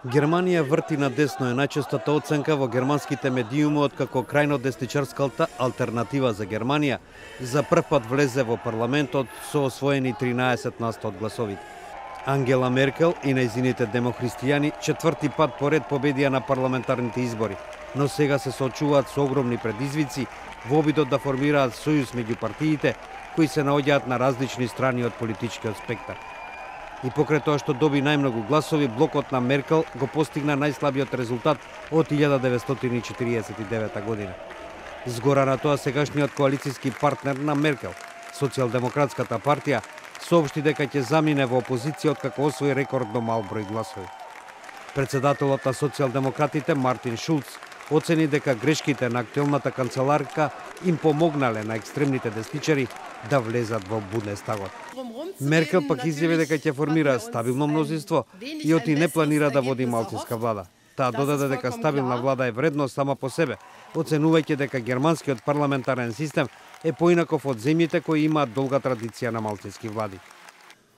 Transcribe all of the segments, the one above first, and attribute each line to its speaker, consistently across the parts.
Speaker 1: Германија врти на десно е најчестата оценка во германските медиуми откако крајно десничарската алтернатива за Германија за прв пат влезе во парламентот со освоени 13% од гласовите. Ангела Меркел и нејзините демохристијани четврти пат поред победија на парламентарните избори, но сега се соочуваат со огромни предизвици во обидот да формираат сојуз меѓу партиите кои се наоѓаат на различни страни од политичкиот спектар. И покрај тоа што доби најмногу гласови, блокот на Меркел го постигна најслабиот резултат од 1949 година. Згора на тоа, сегашниот коалицијски партнер на Меркел, Социјалдемократската партија, соопшти дека ќе замине во опозиција откако освои рекордно мал број гласови. Председателот на социјалдемократите Мартин Шулц оцени дека грешките на актуелната канцеларка им помогнале на екстремните десничари да влезат во Бундестагот. Меркел пак изјави дека ќе формира стабилно мнозинство и оти не планира да води малцинска влада. Таа додаде дека стабилна влада е вредност сама по себе, оценувајќи дека германскиот парламентарен систем е поинаков од земјите кои имаат долга традиција на малцински влади.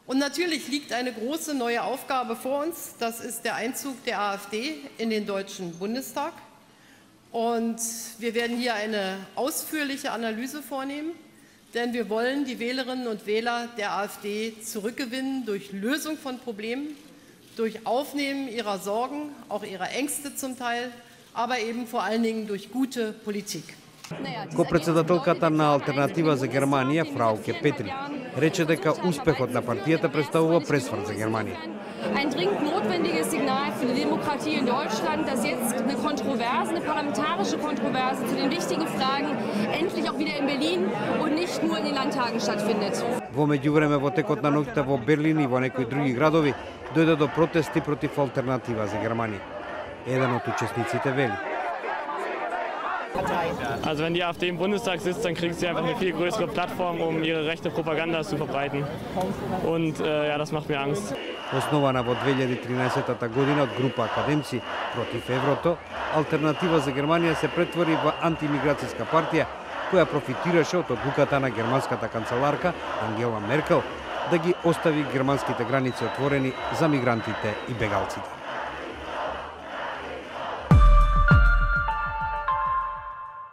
Speaker 2: Und natürlich liegt eine große neue Aufgabe vor uns. Das ist der Einzug der AfD in den Deutschen Bundestag. Und wir werden hier eine ausführliche Analyse vornehmen, denn wir wollen die Wählerinnen und Wähler der AfD zurückgewinnen durch Lösung von Problemen, durch Aufnehmen ihrer Sorgen, auch ihrer Ängste zum Teil, aber eben vor allen Dingen durch gute Politik.
Speaker 1: Ко-председателката на Алтернатива за Германија, Фрауке Петри, рече дека успехот на партијата представува пресврт за Германија.
Speaker 3: Ein dringend notwendiges Signal für die Demokratie in Deutschland, dass jetzt eine Kontroverse, eine parlamentarische Kontroverse zu den wichtigen Fragen endlich auch wieder in Berlin und nicht nur in den Landtagen stattfindet.
Speaker 1: Во меѓувреме, во текот на ноќта во Берлин и во некои други градови дојде до протести против Алтернатива за Германија. Еден од учесниците вели:
Speaker 4: Also wenn die AfD im Bundestag sitzt, dann kriegt sie einfach eine viel größere Plattform, um ihre rechte Propaganda zu verbreiten. Und ja, das macht mir Angst.
Speaker 1: Основана во 2013 година од група академци против еврото, Алтернатива за Германија се претвори во антимиграцијска партија која профитираше од одлуката на германската канцеларка Ангела Меркел да ги остави германските граници отворени за мигрантите и бегалците.